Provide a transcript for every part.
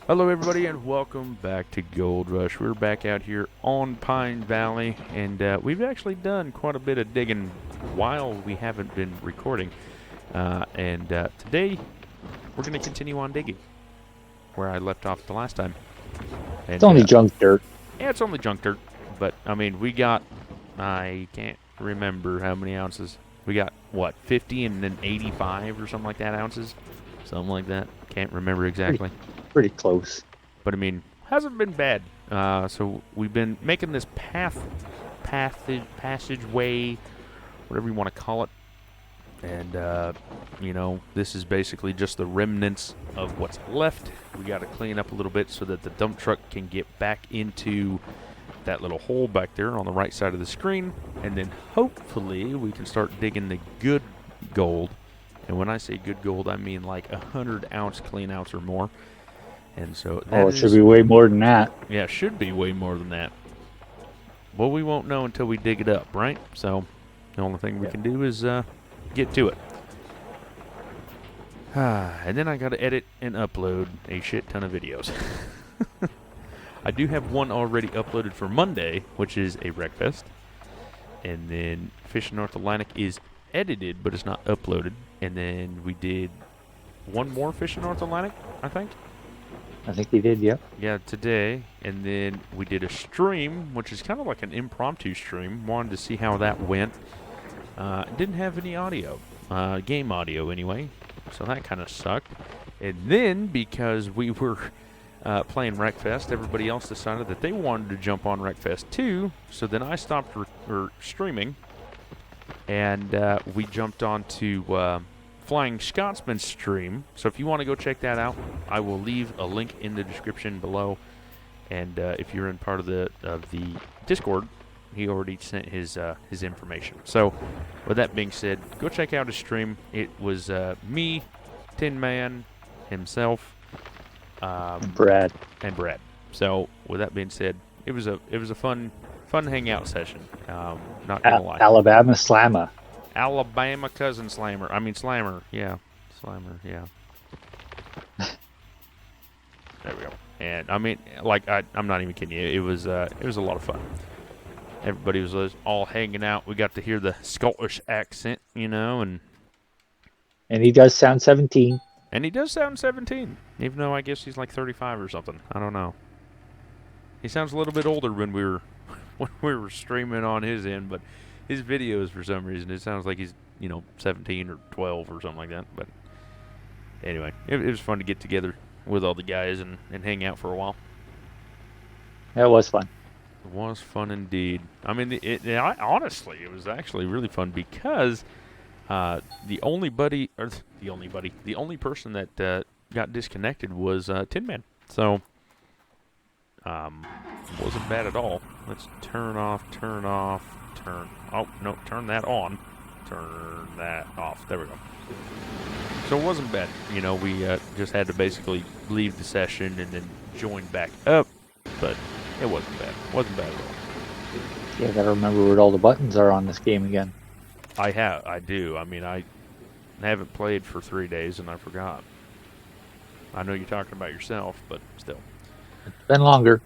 Hello, everybody, and welcome back to Gold Rush. We're back out here on Pine Valley, and we've actually done quite a bit of digging while we haven't been recording. And today, we're going to continue on digging where I left off the last time. It's And only junk dirt. yeah, it's only junk dirt, but I mean, I can't remember how many ounces. We got, what, 50 and then 85 or something like that ounces? Something like that. Can't remember Pretty, exactly. pretty close. But I mean, hasn't been bad. So we've been making this passageway, whatever you want to call it, and this is basically just the remnants of what's left. We got to clean up a little bit so that the dump truck can get back into that little hole back there on the right side of the screen, and then hopefully we can start digging the good gold. And when I say good gold, I mean like 100-ounce clean outs or more. And so Oh, that it should is, be way more than that. yeah, should be way more than that. Well, we won't know until we dig it up, right? So the only thing we can do is get to it. And then I got to edit and upload a shit ton of videos. I do have one already uploaded for Monday, which is a Wreckfest. And then Fishing North Atlantic is edited, but it's not uploaded. And then we did one more Fishing North Atlantic, I think. I think he did, yep. Yeah, today, and then we did a stream, which is kind of like an impromptu stream. Wanted to see how that went. Didn't have any audio, game audio anyway, so that kind of sucked. And then because we were playing Wreckfest, everybody else decided that they wanted to jump on Wreckfest too. So then I stopped streaming, and we jumped on to Flying Scotsman stream. So if you want to go check that out, I will leave a link in the description below. And if you're in part of the Discord, he already sent his information. So with that being said, go check out his stream. It was me, Tin Man, himself, Brad. and Brad. So with that being said, it was a fun hangout session. Not gonna lie. Alabama Slammer. Alabama cousin Slammer. I mean Slammer. Yeah, Slammer. Yeah. There we go. And I mean, like I'm not even kidding you. It was a lot of fun. Everybody was all hanging out. We got to hear the Scottish accent, and And he does sound 17. he does sound 17, even though I guess he's like 35 or something. I don't know. He sounds a little bit older when we were streaming on his end, but his videos for some reason it sounds like he's 17 or 12 or something like that. But anyway, it was fun to get together with all the guys and hang out for a while. That was fun. It was fun indeed. I mean, honestly, it was actually really fun because the only person that got disconnected was Tin Man. So wasn't bad at all. Let's turn off. Oh no, turn that on. Turn that off. There we go. So it wasn't bad. We just had to basically leave the session and then join back up. But it wasn't bad. Wasn't bad at all. Yeah, gotta remember what all the buttons are on this game again. I do. I mean, I haven't played for 3 days and I forgot. I know you're talking about yourself, but still. It's been longer.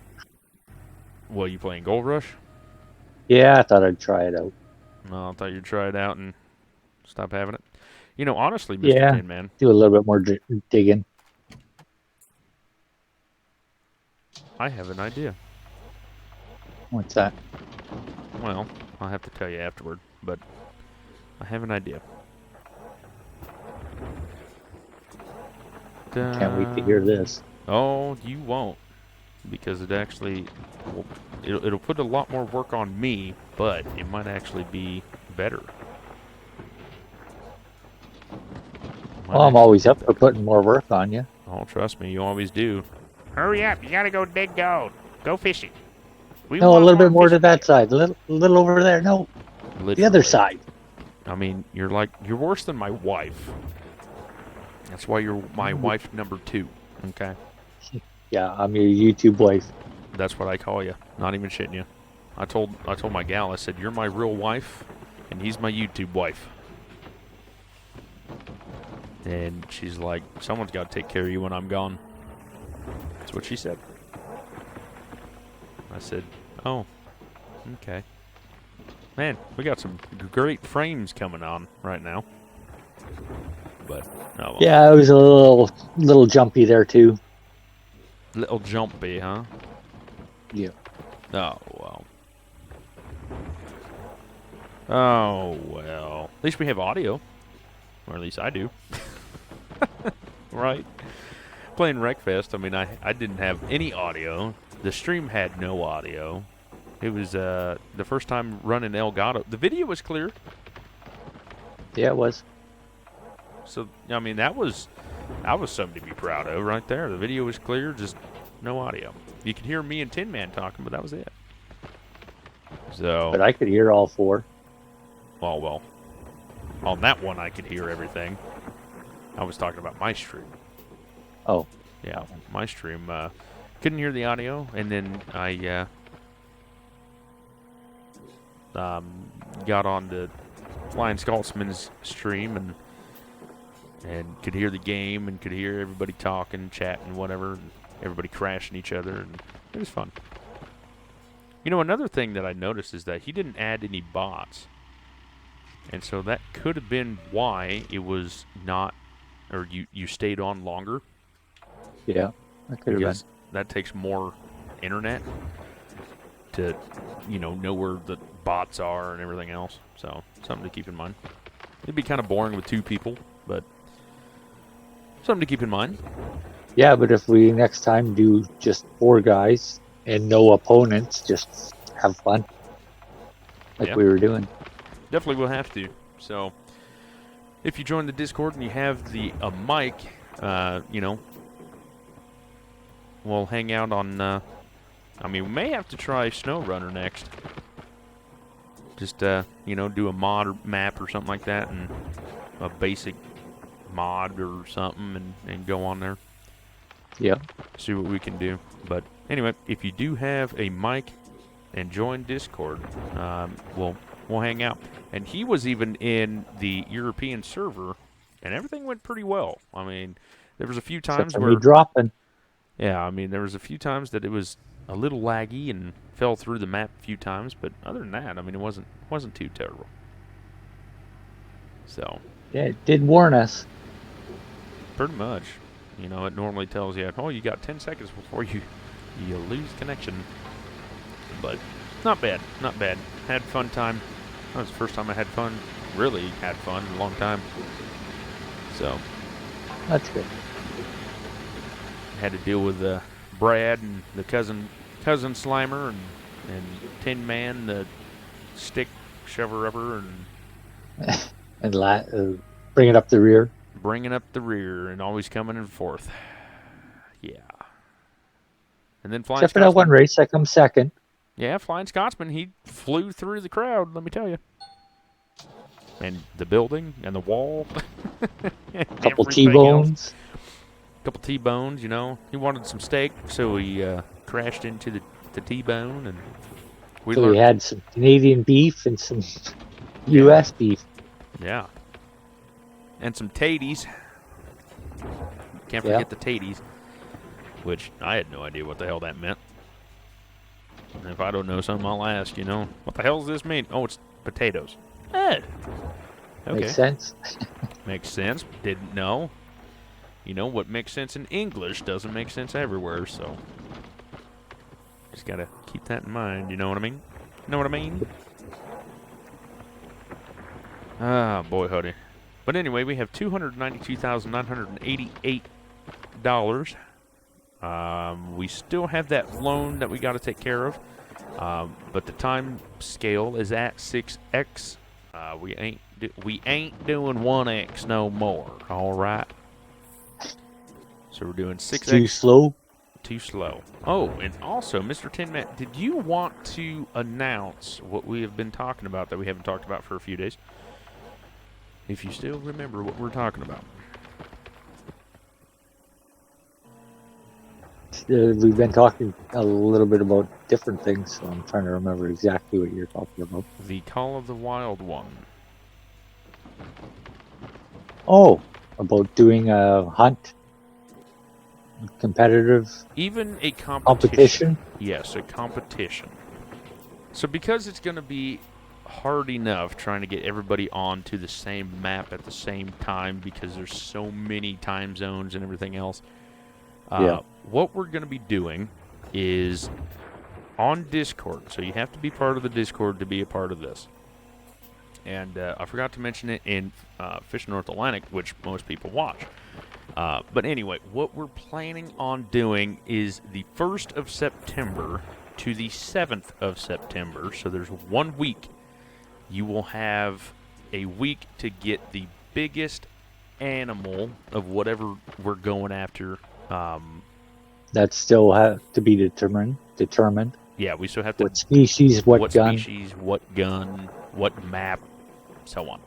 Well, you playing Gold Rush? Yeah, I thought I'd try it out. No, I thought you'd try it out and stop having it. Honestly, Mr. Yeah, Tin Man, do a little bit more digging. I have an idea. What's that? Well, I'll have to tell you afterward, but I have an idea. Can't wait to hear this. Oh, you won't, because it'll put a lot more work on me, but it might actually be better. Well, I'm always up for putting more work on you. Oh, trust me, you always do. Hurry up! You gotta go dig gold. Go fishing. No, a little bit more to that side. A little over there. No, Literally. the other side. I mean, you're worse than my wife. That's why you're my wife number 2. Okay. Yeah, I'm your YouTube wife. That's what I call you. Not even shitting you. I told my gal. I said you're my real wife, and he's my YouTube wife. And she's like, someone's got to take care of you when I'm gone. That's what she said. I said, oh, okay. Man, we got some great frames coming on right now. But, oh well. Yeah, it was a little jumpy there too. Little jumpy, huh? Yeah. Oh, well. Oh, well. At least we have audio. Or at least I do. Right? Playing Wreckfest, I mean, I didn't have any audio. The stream had no audio. It was the first time running Elgato. The video was clear. Yeah, it was. So, I mean, that was something to be proud of right there. The video was clear, just no audio. You could hear me and Tin Man talking, but that was it. So, But I could hear all four. well, on that one I could hear everything. I was talking about my stream. Oh. Yeah, my stream. Couldn't hear the audio, and then I got on the Flying Scotsman's stream and could hear the game and could hear everybody talking, chatting, whatever, and everybody crashing each other, and it was fun. You know, another thing that I noticed is that he didn't add any bots, and so that could have been why it was not, or you stayed on longer. Yeah, that could have been. Because that takes more internet to, know where the bots are and everything else. So, something to keep in mind. It'd be kind of boring with two people, but something to keep in mind. Yeah, but if we next time do just 4 guys and no opponents, just have fun. Like we were doing. Definitely will have to. So, if you join the Discord and you have a mic, we'll hang out on, we may have to try SnowRunner next. Just, do a mod map or something like that, and a basic mod or something, and go on there. Yeah. See what we can do. But anyway, if you do have a mic and join Discord, we'll hang out. And he was even in the European server, and everything went pretty well. I mean, there was a few times Except for where me dropping. Yeah, I mean, there was a few times that it was a little laggy and fell through the map a few times, but other than that, I mean, it wasn't too terrible. So. Yeah, it did warn us. Pretty much. It normally tells you, oh, you got 10 seconds before you lose connection. But not bad, not bad. Had fun time. That was the first time I had fun, really had fun in a long time. So. That's good. Had to deal with Brad and the cousin Slimer and Tin Man, the stick shover-upper, And bring it up the rear. Bringing up the rear and always coming in fourth. Yeah. And then Flying Except for that one race, I come second. Yeah, Flying Scotsman, he flew through the crowd, let me tell you. And the building and the wall. Couple T-bones. Couple T-bones, He wanted some steak, so he crashed into the T-bone. And we had some Canadian beef and some U.S. beef. Yeah. And some taties. Can't forget the taties, which I had no idea what the hell that meant. And if I don't know something, I'll ask, what the hell does this mean? Oh, it's potatoes. Okay. Makes sense. Makes sense. Didn't know. What makes sense in English doesn't make sense everywhere, so just gotta keep that in mind, you know what I mean? Know what I mean? Ah, boy, howdy. But anyway, we have $292,988. We still have that loan that we got to take care of, but the time scale is at 6x. We ain't doing 1x no more. All right. So we're doing 6x. Too slow. Too slow. Oh, and also, Mr. Tin Man, did you want to announce what we have been talking about that we haven't talked about for a few days? If you still remember what we're talking about. We've been talking a little bit about different things, so I'm trying to remember exactly what you're talking about. The Call of the Wild one. Oh, about doing a hunt. competitive Even a competition. competition. Yes, a competition. So because it's going to be hard enough trying to get everybody onto the same map at the same time because there's so many time zones and everything else, Yeah. what we're going to be doing is on Discord. So you have to be part of the Discord to be a part of this. And I forgot to mention it in Fish North Atlantic, which most people watch. But anyway, what we're planning on doing is the 1st of September to the 7th of September. So there's 1 week. You will have a week to get the biggest animal of whatever we're going after. That still have to be determined. Yeah, we still have to. What species, what gun, species, what gun, what map, so on.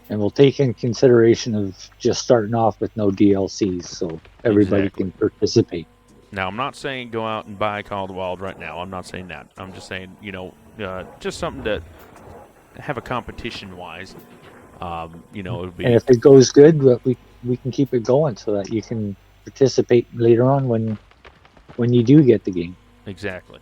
and we'll take in consideration of just starting off with no DLCs, so everybody Exactly. can participate. Now, I'm not saying go out and buy Call of the Wild right now. I'm not saying that. I'm just saying, just something to have a competition-wise. It would be. And if it goes good, we can keep it going so that you can participate later on when you do get the game. Exactly.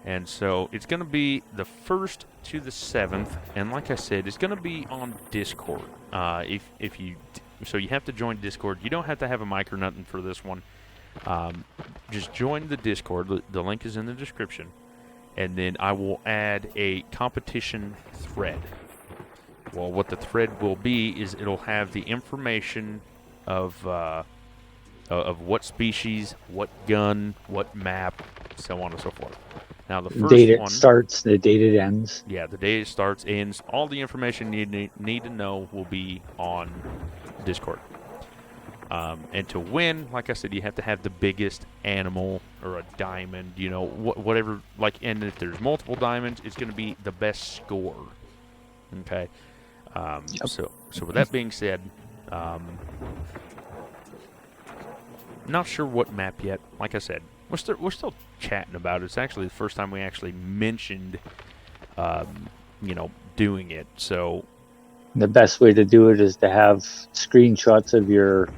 And so it's going to be the 1st to the 7th, and like I said, it's going to be on Discord. So you have to join Discord. You don't have to have a mic or nothing for this one. Just join the Discord. The link is in the description, and then I will add a competition thread. Well, what the thread will be is it'll have the information of what species, what gun, what map, so on and so forth. Now, the first date it one starts, the date it ends. Yeah, the day it starts, ends. All the information you need to know will be on Discord. And to win, like I said, you have to have the biggest animal or a diamond, whatever. And if there's multiple diamonds, it's going to be the best score. Okay. Yep. So with that being said, not sure what map yet. Like I said, we're still chatting about it. It's actually the first time we actually mentioned, doing it. So The best way to do it is to have screenshots of your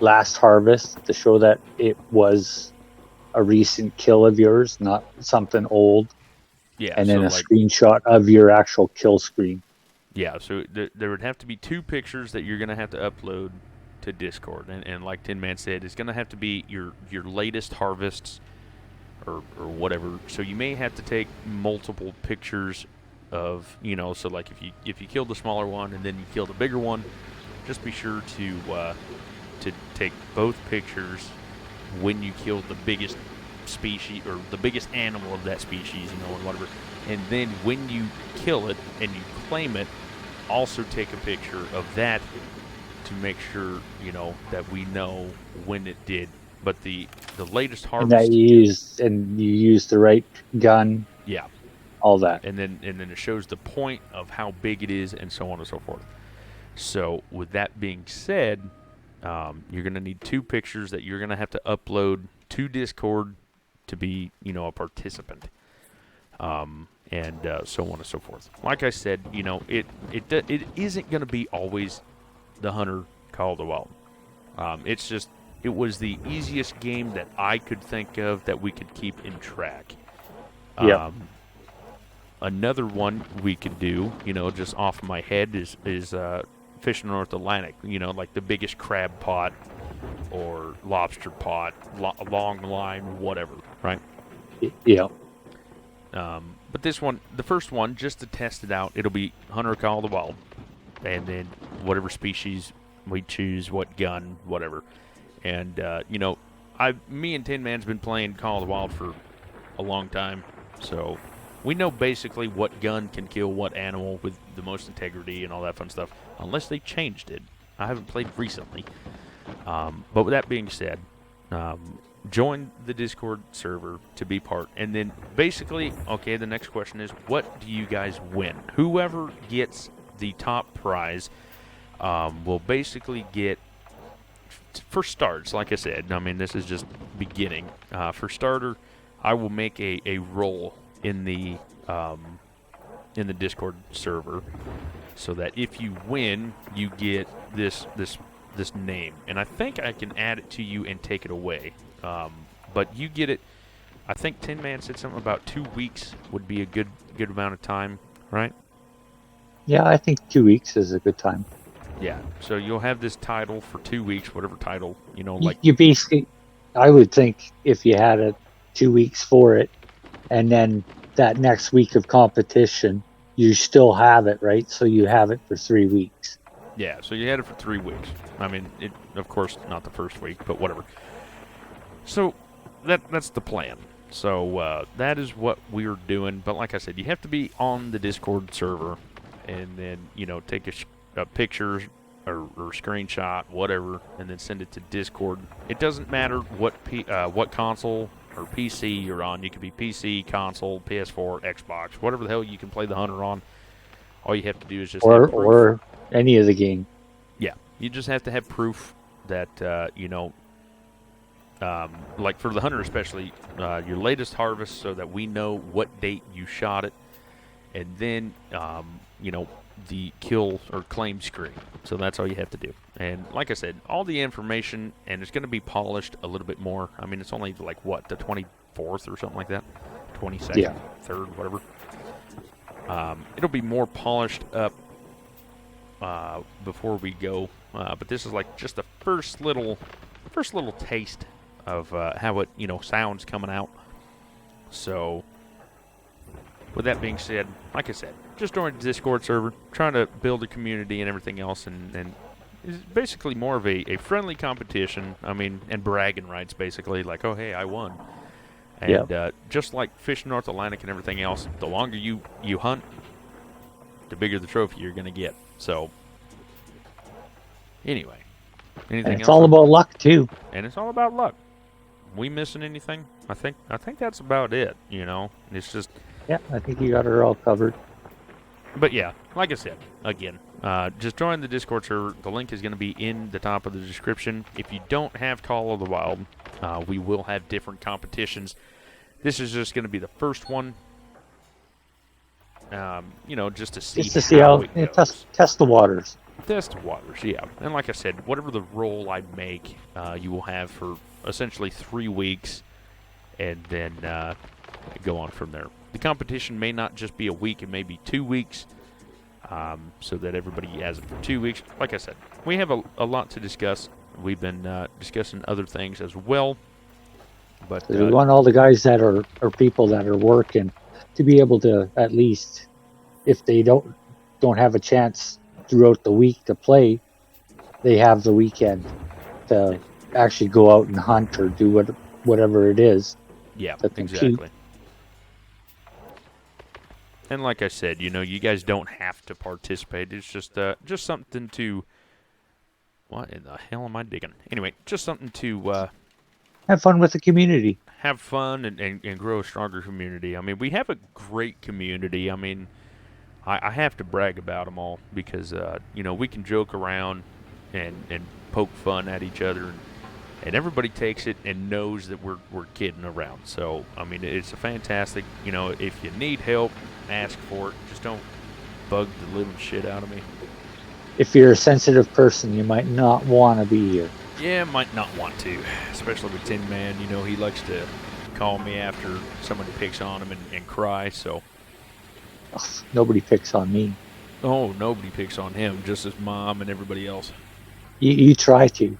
last harvest to show that it was a recent kill of yours, not something old. yeah, And then so a screenshot of your actual kill screen. Yeah, so there would have to be 2 pictures that you're going to have to upload to Discord. And like Tin Man said, it's going to have to be your latest harvests or whatever. So you may have to take multiple pictures of, so like if you killed the smaller one and then you killed the bigger one, just be sure to take both pictures when you killed the biggest species or the biggest animal of that species, and whatever. And then when you kill it and you claim it, also take a picture of that to make sure, that we know when it did. But the latest harvest, And that you use the right gun. Yeah. All that. And then it shows the point of how big it is and so on and so forth. So with that being said, you're going to need 2 pictures that you're going to have to upload to Discord to be, a participant. And so on and so forth. Like I said, it isn't going to be always the Hunter Call of the Wild. It's just, it was the easiest game that I could think of that we could keep in track. Yeah. Another one we could do, just off my head is Fish North Atlantic. Like the biggest crab pot or lobster pot, long line, whatever, right? Yeah. But this one, the first one, just to test it out, it'll be Hunter Call of the Wild. And then whatever species we choose, what gun, whatever. And, me and Tin Man's been playing Call of the Wild for a long time. So we know basically what gun can kill what animal with the most integrity and all that fun stuff. Unless they changed it. I haven't played recently. But with that being said, join the Discord server to be part. And then basically, okay, the next question is, what do you guys win? Whoever gets the top prize will basically get, for starts, like I said, this is just beginning. For starter, I will make a role in the Discord server so that if you win, you get this this name, and I think I can add it to you and take it away. But you get it. I think Tin Man said something about 2 weeks would be a good amount of time, right? Yeah, I think 2 weeks is a good time. Yeah. So you'll have this title for 2 weeks, whatever title, You, you basically, I would think if you had 2 weeks for it, and then that next week of competition, you still have it, right? So you have it for 3 weeks. Yeah, so you had it for 3 weeks. I mean, of course, not the first week, but whatever. So that's the plan. So that is what we're doing. But like I said, you have to be on the Discord server, and then take a picture or screenshot, whatever, and then send it to Discord. It doesn't matter what console or PC you're on. You could be PC, console, PS4, Xbox, whatever the hell you can play the Hunter on. All you have to do is just have proof. Or any of the game. Yeah, you just have to have proof that like for the Hunter especially, your latest harvest, so that we know what date you shot it, and then the kill or claim screen. So that's all you have to do. And like I said, all the information, and it's going to be polished a little bit more. I mean, it's only like what, the 24th or something like that, 22nd, Yeah. 3rd, whatever. It'll be more polished up before we go, but this is like just the first little taste of how it sounds coming out. So with that being said, like I said, just joined the Discord server, trying to build a community and everything else, and it's basically more of a friendly competition. I mean, and bragging rights, basically, like, oh hey, I won. And just like Fish North Atlantic and everything else, the longer you hunt, the bigger the trophy you're going to get. So, anyway, anything And it's else? all about luck too. And it's all about luck. We missing anything? I think that's about it. It's just. Yeah, I think you got her all covered. But yeah, like I said, again, just join the Discord server. The link is going to be in the top of the description. If you don't have Call of the Wild, we will have different competitions. This is just going to be the first one. Just to see how it goes. Test the waters. Test the waters, yeah. And like I said, whatever the role I make, you will have for essentially 3 weeks, and then go on from there. The competition may not just be a week, it may be 2 weeks, so that everybody has it for 2 weeks. Like I said, we have a lot to discuss. We've been discussing other things as well. But We want all the guys that are people that are working to be able to, at least, if they don't have a chance throughout the week to play, they have the weekend to actually go out and hunt or do whatever it is. Yeah, to compete. exactly. And like I said, you guys don't have to participate. It's just something to. What in the hell am I digging? Anyway, just something to Have fun with the community. have fun and grow a stronger community. I mean, we have a great community. I mean, I have to brag about them all because, we can joke around and poke fun at each other, and everybody takes it and knows that we're kidding around. So, I mean, it's a fantastic, if you need help, ask for it. Just don't bug the living shit out of me. If you're a sensitive person, you might not want to be here. Yeah, might not want to, especially with Tin Man. He likes to call me after somebody picks on him and cry, so. Ugh, nobody picks on me. Oh, nobody picks on him, just his mom and everybody else. You try to.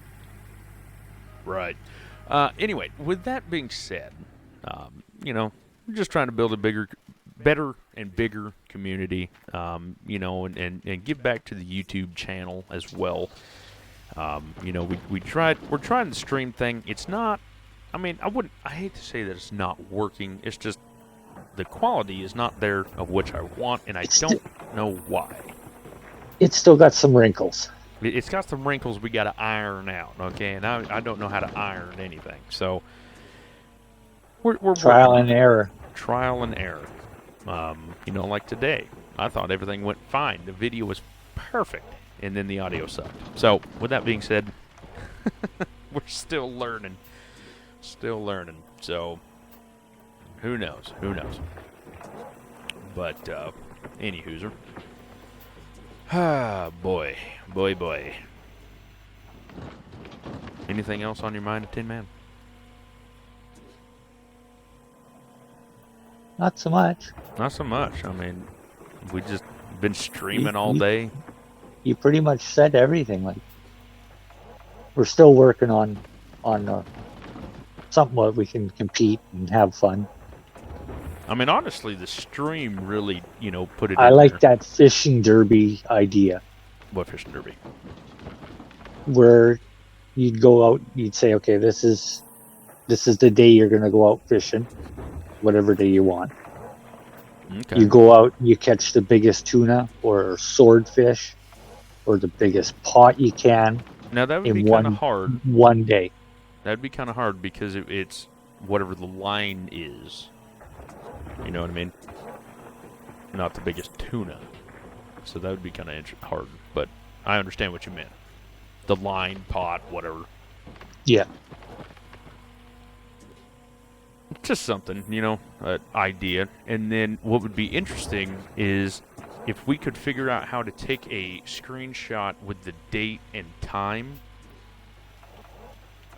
Right. Anyway, with that being said, we're just trying to build a better and bigger community, and give back to the YouTube channel as well. We're trying the stream thing. It's not, I hate to say that it's not working. It's just the quality is not there of which I want, and I don't know why. It's still got some wrinkles. It's got some wrinkles we got to iron out, okay? And I don't know how to iron anything. So we're Trial and error. Trial and error. Like today, I thought everything went fine. The video was perfect, and then the audio sucked. So with that being said, we're still learning. So who knows? But anywhooser. Ah, boy. Anything else on your mind, Tin Man? Not so much. Not so much. I mean, we just been You, streaming all you, day. you pretty much said everything. Like we're still working on something where we can compete and have fun. I mean, honestly, the stream really, put it I in like there. that fishing derby idea What fishing derby? where you'd go out, you'd say, okay, this is the day you're gonna go out fishing, whatever day you want. Okay. You go out, you catch the biggest tuna or swordfish or the biggest pot you can Now that would be in kind of one hard. one day. That'd be kind of hard because it's whatever the line is. You know what I mean? Not the biggest tuna. So that would be kind of hard. But I understand what you meant. The line, pot, whatever. Yeah. Just something, idea. And then what would be interesting is if we could figure out how to take a screenshot with the date and time.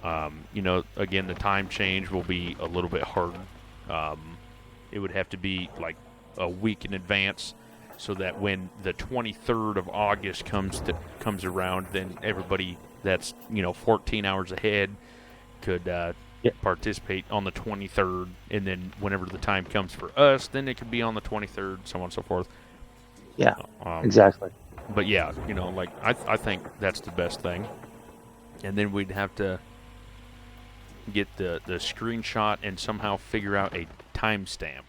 Again, the time change will be a little bit hard. It would have to be like a week in advance, so that when the 23rd of August comes around, then everybody that's 14 hours ahead could Yeah. participate on the 23rd, and then whenever the time comes for us, then it could be on the 23rd, so on and so forth. Yeah. Um, Exactly. But yeah, like I think that's the best thing. And then we'd have to get the screenshot and somehow figure out a timestamp,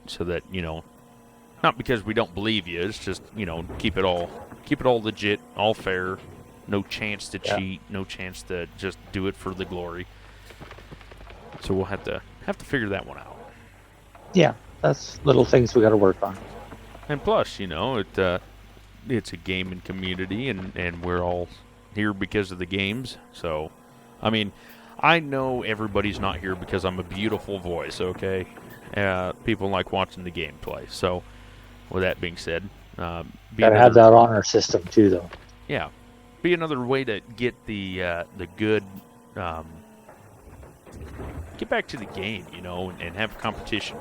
so that not because we don't believe you. It's just keep it all legit, all fair. No chance to Yeah. cheat. No chance to just do it for the glory. So we'll have to figure that one out. Yeah. That's little things we got to work on. And plus, it's a gaming community, and we're all here because of the games. So, I mean, I know everybody's not here because I'm a beautiful voice. Okay, people like watching the gameplay. So, with that being said, Got to have that honor system too, though. Yeah, be another way to get the good. Get back to the game, and have competition.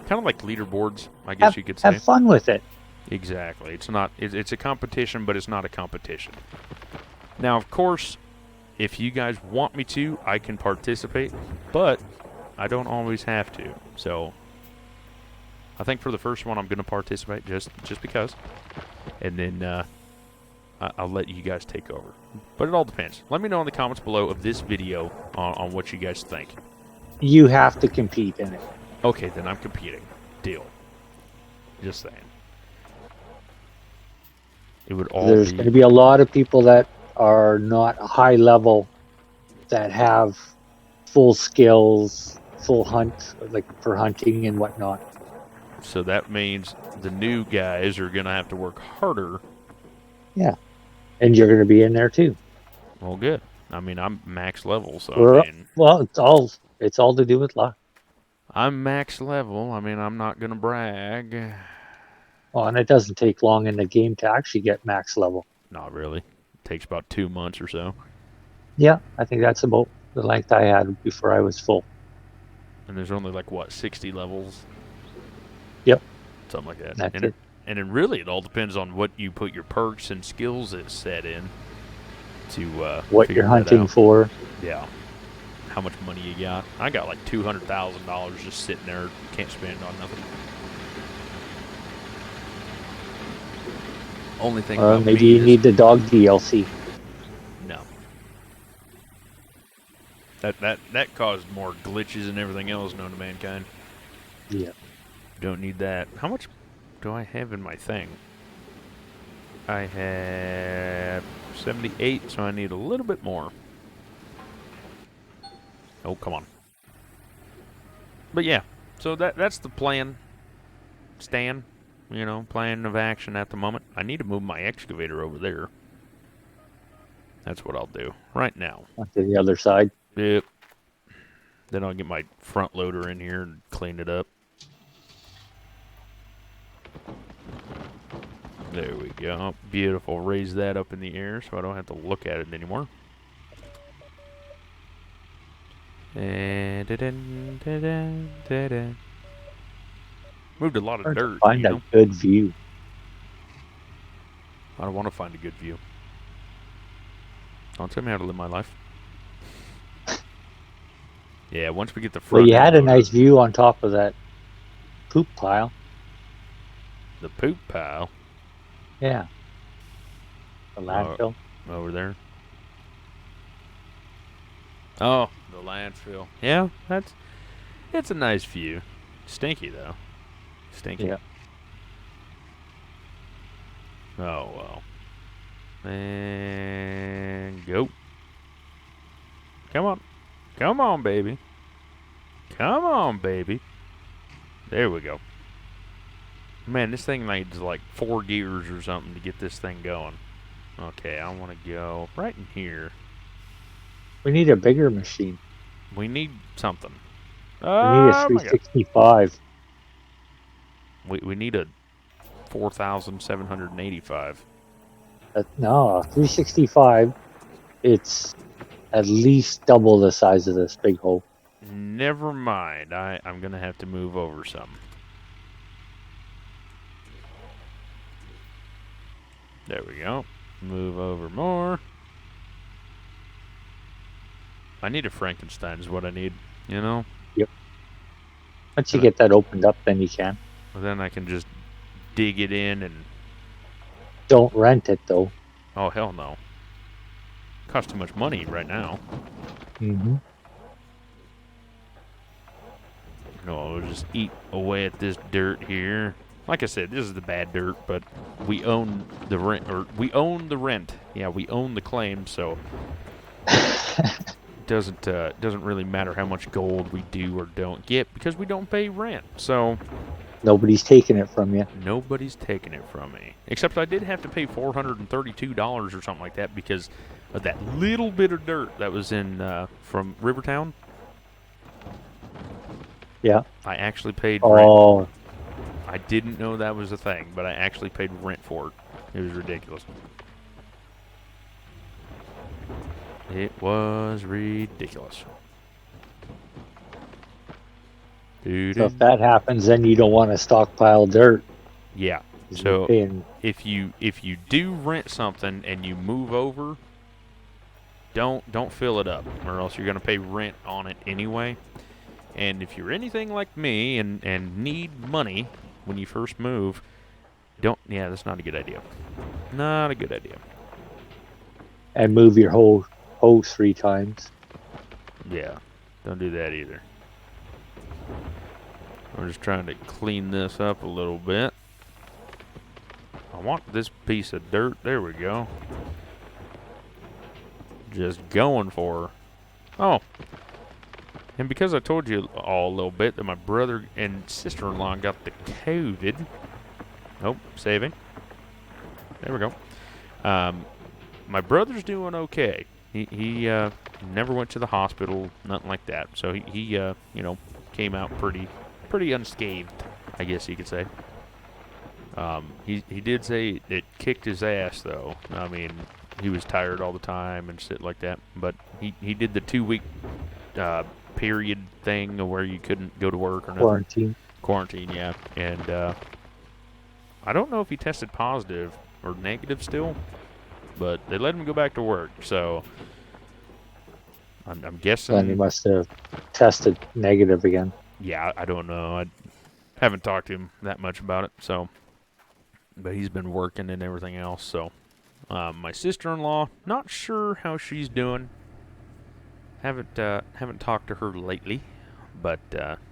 Kind of like leaderboards, I guess you could say. Have fun with it. Exactly. It's a competition, but it's not a competition. Now, of course, if you guys want me to, I can participate, but I don't always have to. So, I think for the first one, I'm going to participate just because, and then I'll let you guys take over. But it all depends. Let me know in the comments below of this video on what you guys think. You have to compete in it. Okay, then I'm competing. Deal. Just saying. It would all There's going to be a lot of people that are not high level that have full skills, full hunt, like for hunting and whatnot. So that means the new guys are going to have to work harder. Yeah. And you're going to be in there too. Well, good. I mean, I'm max level, so well, it's all to do with luck. I'm max level. I mean, I'm not going to brag. Oh, and it doesn't take long in the game to actually get max level. Not really. It takes about 2 months or so. Yeah, I think that's about the length I had before I was full. And there's only 60 levels? Yep. Something like that. That's it. And then really it all depends on what you put your perks and skills set in to what you're hunting for. Yeah. How much money you got. I got like $200,000 just sitting there, can't spend on nothing. Only thing about maybe me you need the dog DLC. No. That caused more glitches and everything else known to mankind. Yeah. Don't need that. How much do I have in my thing? I have 78, so I need a little bit more. Oh, come on. But yeah, so that's the plan. Stan, plan of action at the moment. I need to move my excavator over there. That's what I'll do right now. To the other side. Yep. Then I'll get my front loader in here and clean it up. There we go. Beautiful. Raise that up in the air so I don't have to look at it anymore. And moved a lot of Hard to dirt, find you a know. good view. I don't want to find a good view. Don't tell me how to live my life. Yeah, once we get the front Well, you end had a loaded, nice view on top of that poop pile. the poop pile Yeah. The landfill. over there. Oh, the landfill. Yeah, it's a nice view. Stinky though. Stinky. Yeah. Oh well. And go. Come on. Come on, baby. Come on, baby. There we go. Man, this thing needs like 4 gears or something to get this thing going. Okay, I want to go right in here. We need a bigger machine. We need something. We need a Oh my God. 365. We need a 4,785. No, 365. It's at least double the size of this big hole. Never mind. I'm going to have to move over some. There we go. Move over more. I need a Frankenstein is what I need, you know? Once you get that opened up, then you can. Well, then I can just dig it in and... Don't rent it, though. Oh, hell no. Costs too much money right now. Mm-hmm. No, we'll just eat away at this dirt here. Like I said, this is the bad dirt, but we own the rent, or we own the rent. Yeah, we own the claim, so it doesn't really matter how much gold we do or don't get because we don't pay rent. So Nobody's taking it from you. nobody's taking it from me. Except I did have to pay $432 or something like that because of that little bit of dirt that was in from Rivertown. Yeah. I actually paid rent. Oh, I didn't know that was a thing, but I actually paid rent for it. It was ridiculous. It was ridiculous. Dude. so if that happens, then you don't want to stockpile dirt. Yeah. 'Cause So you're paying- if you do rent something and you move over, don't fill it up, or else you're gonna pay rent on it anyway. And if you're anything like me and need money when you first move, yeah, that's not a good idea. Not a good idea. and move your whole hose 3 times. Yeah, don't do that either. We're just trying to clean this up a little bit. I want this piece of dirt. There we go. Just going for her. Oh. And because I told you all a little bit that my brother and sister-in-law got the COVID. Nope, saving. There we go. My brother's doing okay. He never went to the hospital, nothing like that. So he you know, came out pretty unscathed, I guess you could say. He did say it kicked his ass though. I mean, he was tired all the time and shit like that. But he did the 2-week period thing where you couldn't go to work or nothing. Quarantine, yeah. And I don't know if he tested positive or negative still, but they let him go back to work. So I'm guessing. Then he must have tested negative again. Yeah, I don't know. I haven't talked to him that much about it. So, but he's been working and everything else. So, my sister-in-law, not sure how she's doing. Haven't talked to her lately. But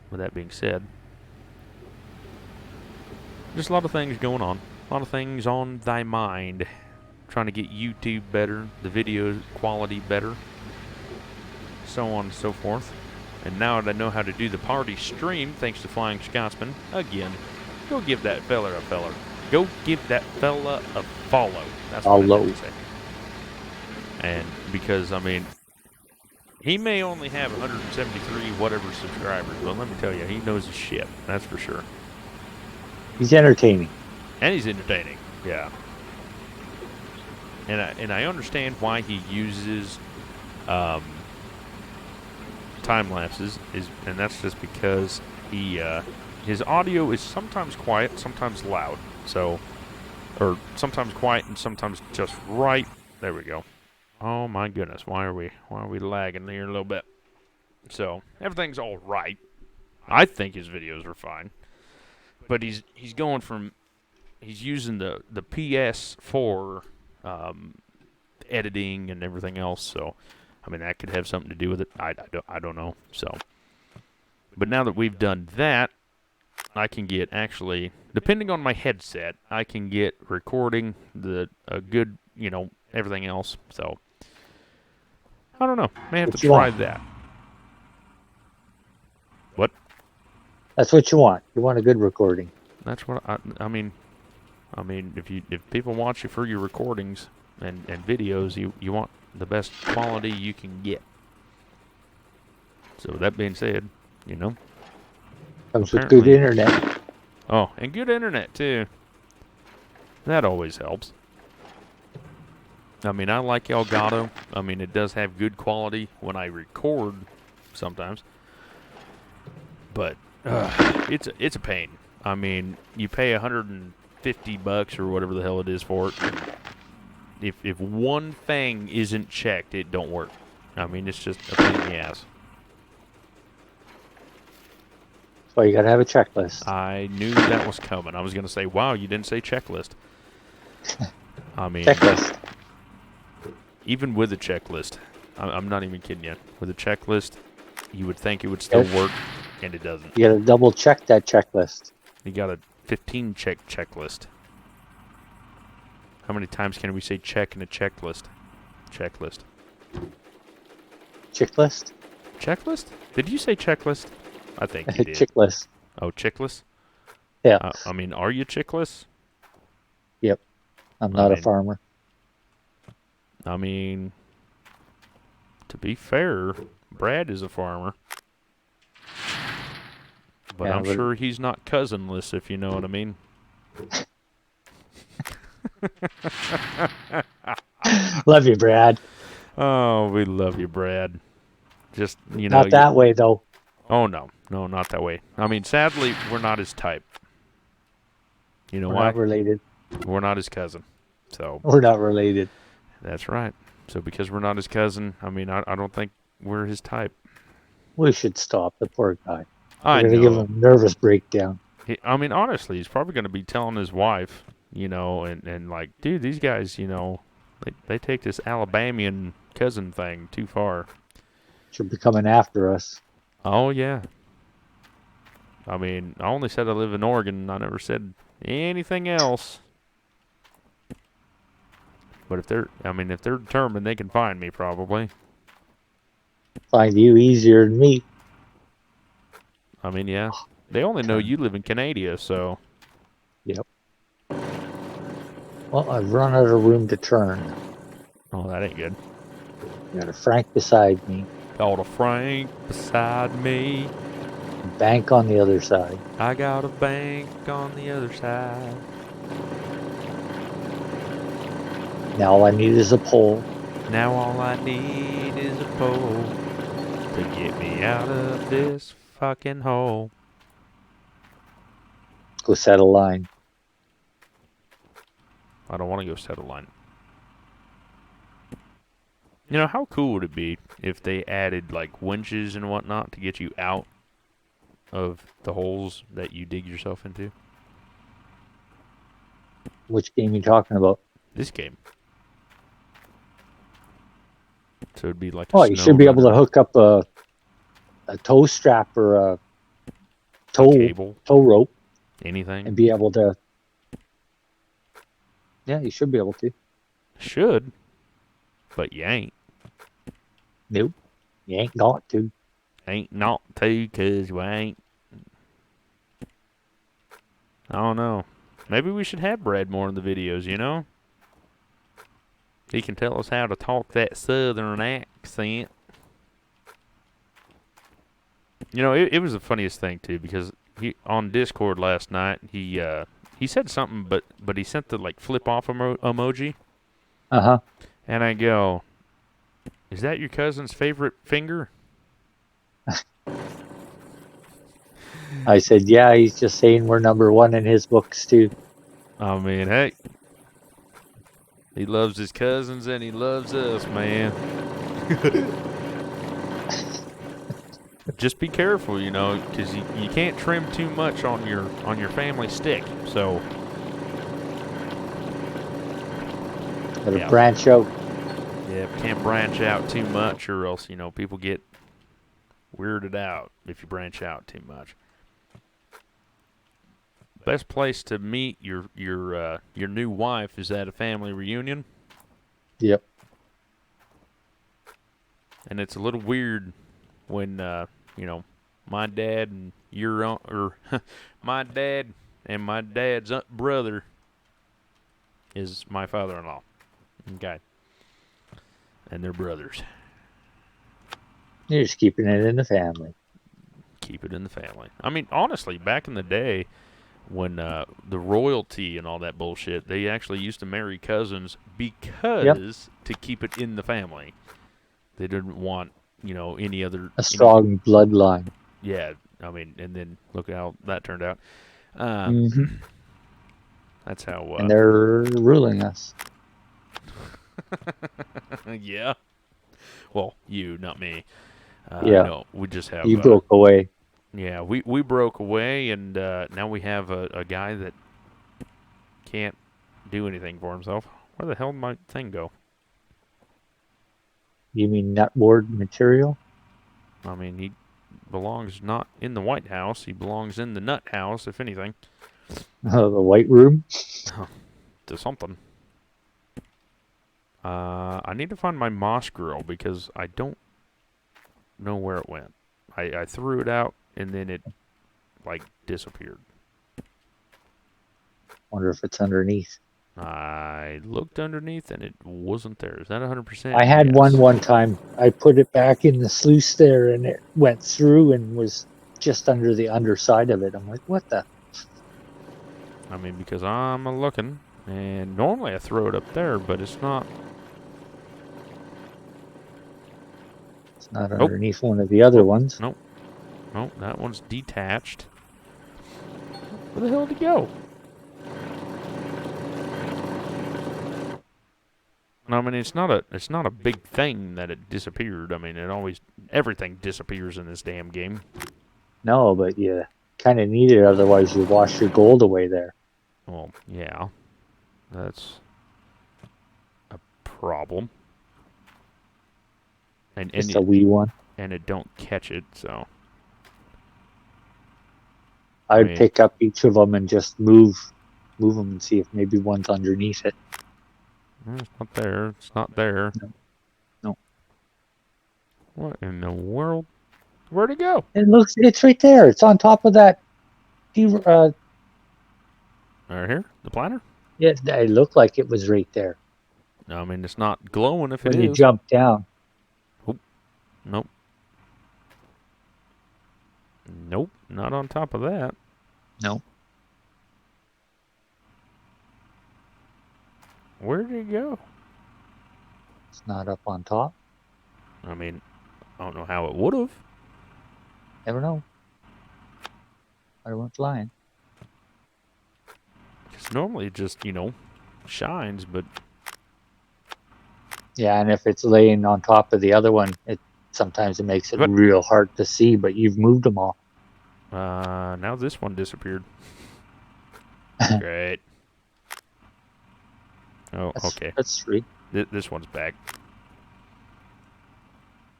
with that being said, just a lot of things going on. A lot of things on thy mind. Trying to get YouTube better, the video quality better, so on and so forth. And now that I know how to do the party stream, thanks to Flying Scotsman, again, go give that fella a feller. Go give that fella a follow. That's what I meant to say. And because, I mean, he may only have 173 whatever subscribers, but let me tell you, he knows his shit. That's for sure. He's entertaining. And he's entertaining. Yeah. And I understand why he uses um, time lapses and that's just because he his audio is sometimes quiet, sometimes loud. So, or sometimes quiet and sometimes just right. There we go. Oh my goodness, why are we lagging here a little bit? So everything's all right. I think his videos are fine, but he's using the PS4 um, editing and everything else. So, I mean, that could have something to do with it. I don't know. So, but now that we've done that, I can get actually, depending on my headset, I can get recording a good, everything else. So, I don't know. May have to What you try want? that. What? That's what you want. You want a good recording. That's what I mean. If people want you for your recordings and videos, you want the best quality you can get. So that being said, Comes with good apparently, internet. oh, and good internet too. That always helps. I mean, I like Elgato. I mean, it does have good quality when I record sometimes, but it's a pain. I mean, you pay $150 or whatever the hell it is for it. If one thing isn't checked, it don't work. I mean, it's just a pain in the ass. That's why you gotta have a checklist. I knew that was coming. I was going to say, wow, you didn't say checklist. I mean, Checklist. even with a checklist, I'm not even kidding you. With a checklist, you would think it would still work, and it doesn't. You gotta double check that checklist. You got a 15 checklist. How many times can we say check in a checklist? Checklist. Checklist? Checklist? Did you say checklist? I think you did. Checklist. Oh, chickless? Yeah. I mean, are you chickless? Yep. I'm not a farmer. I mean, to be fair, Brad is a farmer. But Yeah, I'm sure he's not cousinless, if you know what I mean. Love you, Brad. Oh, we love you, Brad. Just, Not that way, though. Oh, no. No, not that way. I mean, sadly, we're not his type. You know We're why? not related. We're not his cousin. So We're not related. that's right. So because we're not his cousin, I mean, I don't think we're his type. We should stop the poor guy. I We're gonna give him a nervous breakdown. I mean, honestly, he's probably going to be telling his wife, and like, dude, these guys, they take this Alabamian cousin thing too far. Should be coming after us. Oh, yeah. I mean, I only said I live in Oregon. I never said anything else. But if they're determined, they can find me probably. Find you easier than me. I mean, yeah. They only know you live in Canada, so. Yep. Well, I've run out of room to turn. Oh, that ain't good. Got a Frank beside me. Got a Frank beside me. Bank on the other side. I got a bank on the other side. Now all I need is a pole. Now all I need is a pole to get me out of this fucking hole. Go set a line. I don't want to go set a line. You know, how cool would it be if they added, like, winches and whatnot to get you out of the holes that you dig yourself into? Which game you talking about? This game. So it'd be like you should be able to hook up a tow strap or a cable, tow rope. Anything. And be able to... Yeah, you should be able to. Should. But you ain't. Nope. You ain't got to. Ain't not to, cause we ain't. I don't know. Maybe we should have Brad more in the videos, He can tell us how to talk that southern accent. It was the funniest thing, too, because he on Discord last night, he he said something, but he sent the like flip off emoji, Uh huh. and I go, "Is that your cousin's favorite finger?" I said, yeah, he's just saying we're number one in his books too. I mean, hey, he loves his cousins and he loves us, man. Just be careful, you know, because you can't trim too much on your family stick. So Gotta yeah, branch out. yeah, can't branch out too much, or else people get weirded out if you branch out too much. Best place to meet your new wife is at a family reunion, Yep. and it's a little weird when my dad and my dad and my dad's brother is my father-in-law. Okay, and they're brothers. You're just keeping it in the family. Keep it in the family. I mean, honestly, back in the day, when the royalty and all that bullshit, they actually used to marry cousins Yep. because to keep it in the family. They didn't want, any other. A strong bloodline. Yeah, I mean, and then look how that turned out. Hmm. That's how. And they're ruling us. Yeah. Well, you, not me. Yeah. No, we just have. You broke away. Yeah, we broke away, and now we have a guy that can't do anything for himself. Where the hell did my thing go? You mean nutboard material? I mean, he belongs not in the White House. He belongs in the Nut House, if anything. The White Room? To something. I need to find my moss grill because I don't know where it went. I threw it out and then it disappeared. Wonder if it's underneath. I looked underneath and it wasn't there. Is that 100%? I had Yes. one time. I put it back in the sluice there and it went through and was just under the underside of it. I'm like, what the? I mean, because I'm looking, and normally I throw it up there, but it's not. It's not underneath one of the other ones. Nope. Nope, that one's detached. Where the hell did it go? I mean, it's not a big thing that it disappeared. I mean, everything disappears in this damn game. No, but you kind of need it. Otherwise, you wash your gold away there. Well, yeah, that's a problem. And Just a wee one. And it don't catch it, so. I'd pick up each of them and just move them and see if maybe one's underneath it. It's not there. It's not there. No. What in the world? Where'd it go? It's right there. It's on top of that. Right here? The planter? Yeah, it looked like it was right there. No, I mean, it's not glowing if it is. When you jump down. Oop. Nope. Nope. Not on top of that. No. Where did it go? It's not up on top. I mean, I don't know how it would have. Never know. I went flying. Because normally it just, shines, but. Yeah, and if it's laying on top of the other one, sometimes it makes it real hard to see, but you've moved them all. Now this one disappeared. Great. Oh, okay. That's three. This one's back.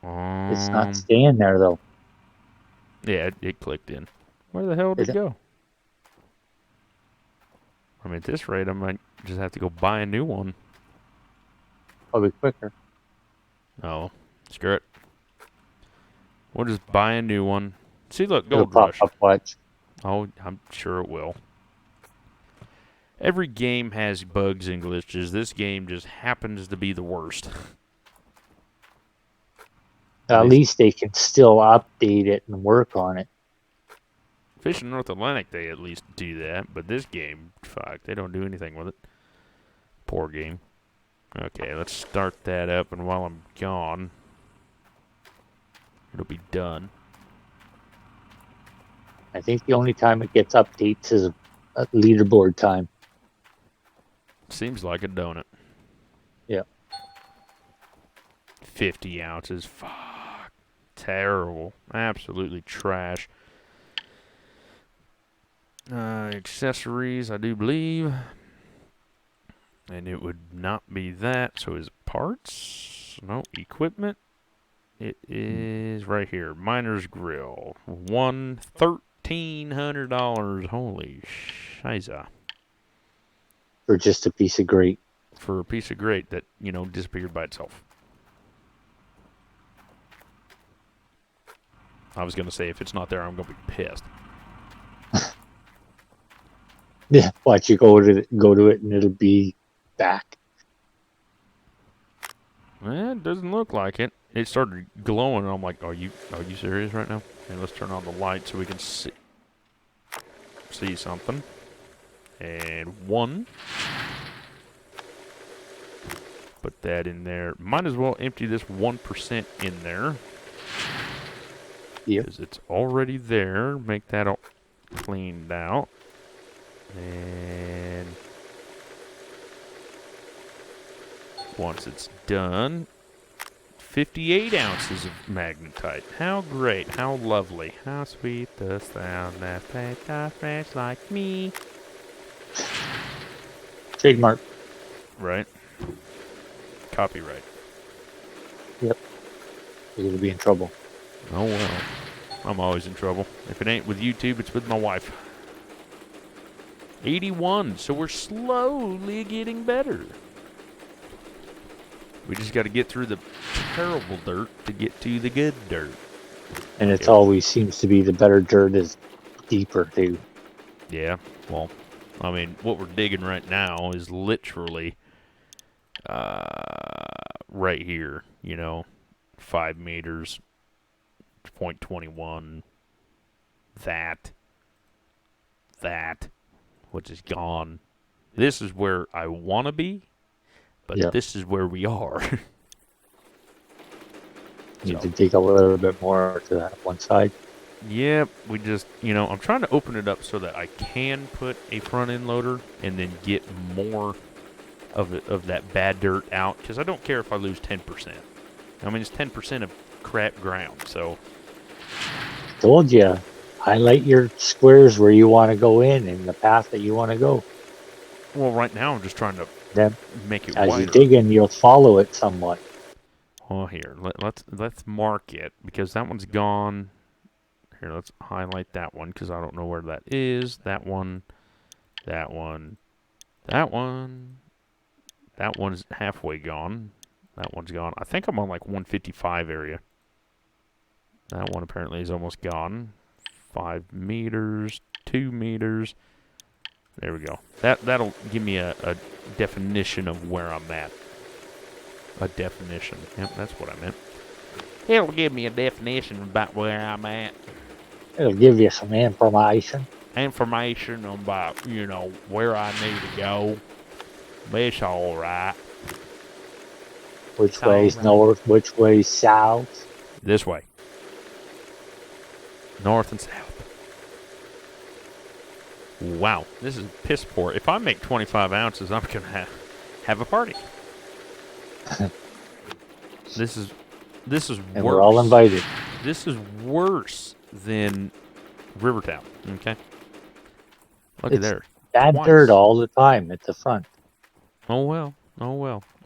It's not staying there, though. Yeah, it clicked in. Where the hell did it go? I mean, at this rate, I might just have to go buy a new one. Probably quicker. Oh, screw it. We'll just buy a new one. See, look, Gold Rush. Pop up, watch. Oh, I'm sure it will. Every game has bugs and glitches. This game just happens to be the worst. At least they can still update it and work on it. Fishing North Atlantic, they at least do that, but this game, fuck, they don't do anything with it. Poor game. Okay, let's start that up, and while I'm gone, it'll be done. I think the only time it gets updates is at leaderboard time. Seems like it, don't it? Yeah. 50 ounces. Fuck. Terrible. Absolutely trash. Accessories, I do believe. And it would not be that. So is it parts? No. Equipment. It is right here. Miner's Grill. $1,300. Holy shiza. For just a piece of grate. For a piece of grate that, disappeared by itself. I was going to say, if it's not there, I'm going to be pissed. Yeah, watch you go to it and it'll be back. It doesn't look like it. It started glowing, and I'm like, are you serious right now? And let's turn on the light so we can see something. And one. Put that in there. Might as well empty this 1% in there. Yep. Because it's already there. Make that all cleaned out. And once it's done, 58 ounces of magnetite. How great. How lovely. How sweet the sound that tastes of fresh like me. Trademark. Right? Copyright. Yep. You're gonna be in trouble. Oh well. I'm always in trouble. If it ain't with YouTube, it's with my wife. 81, so we're slowly getting better. We just got to get through the terrible dirt to get to the good dirt. And it's always seems to be the better dirt is deeper too. Yeah, well, I mean, what we're digging right now is literally right here, 5 meters, 0.21, that, which is gone. This is where I want to be, but this is where we are. You need to dig a little bit more to that one side. Yep, we just, I'm trying to open it up so that I can put a front end loader and then get more of that bad dirt out, because I don't care if I lose 10%. I mean, it's 10% of crap ground, so. Told you, highlight your squares where you want to go in and the path that you want to go. Well, right now I'm just trying to make it as wider. you dig in, you'll follow it somewhat. Oh, here, let's mark it, because that one's gone. Here, let's highlight that one, because I don't know where that is. That one, that one, that one. That one's halfway gone. That one's gone. I think I'm on like 155 area. That one apparently is almost gone. 5 meters, 2 meters. There we go. That'll give me a definition of where I'm at. A definition. Yep, that's what I meant. It'll give me a definition about where I'm at. It'll give you some information. Information about, where I need to go. But it's all right. Which way's north, which way's south. This way. North and south. Wow, this is piss poor. If I make 25 ounces, I'm going to have a party. This is worse. And we're all invited. This is worse than Rivertown, okay? Look at there. Bad dirt all the time at the front. Oh, well.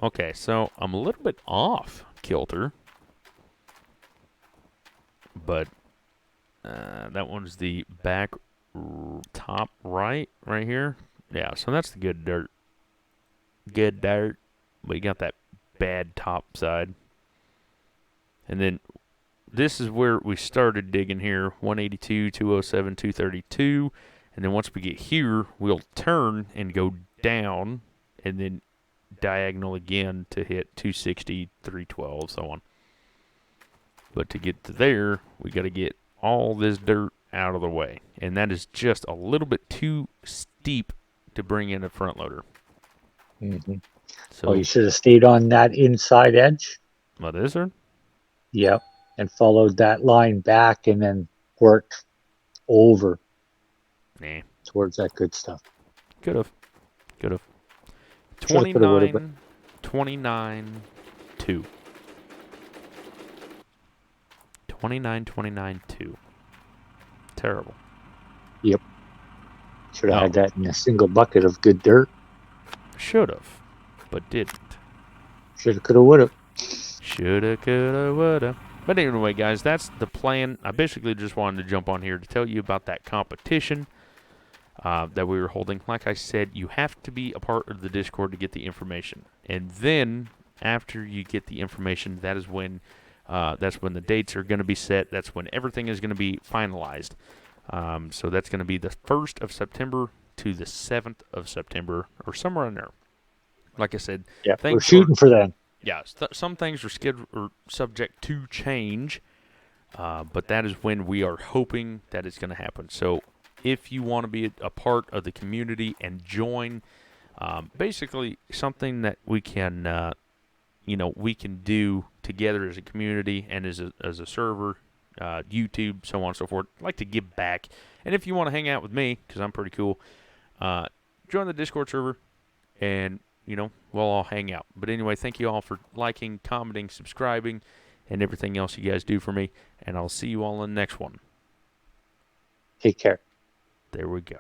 Okay, so I'm a little bit off kilter. But that one's the back top right here. Yeah, so that's the good dirt. Good dirt. But you got that bad top side. And then this is where we started digging here. 182, 207, 232. And then once we get here, we'll turn and go down. And then diagonal again to hit 260, 312, so on. But to get to there, we got to get all this dirt out of the way. And that is just a little bit too steep to bring in a front loader. Mm-hmm. So, Oh, you should have stayed on that inside edge. what is there? Yep. And followed that line back and then worked over Nah, towards that good stuff. could have. Shoulda, coulda, woulda, but 29, 2. 29, 2. Terrible. should have had that in a single bucket of good dirt. Should have, but didn't. Shoulda, coulda, woulda. Shoulda, coulda, woulda. But anyway, guys, that's the plan. I basically just wanted to jump on here to tell you about that competition that we were holding. Like I said, you have to be a part of the Discord to get the information. And then, after you get the information, that's when the dates are going to be set. That's when everything is going to be finalized. So that's going to be the 1st of September to the 7th of September, or somewhere in there. Like I said, Yeah, we're things shooting for them. Yeah, some things are scheduled or subject to change, but that is when we are hoping that it's going to happen. So if you want to be a part of the community and join, basically something that we can, we can do together as a community and as a server, YouTube, so on and so forth. I'd like to give back. And if you want to hang out with me, because I'm pretty cool, join the Discord server and we'll all hang out. But anyway, thank you all for liking, commenting, subscribing, and everything else you guys do for me. And I'll see you all in the next one. Take care. There we go.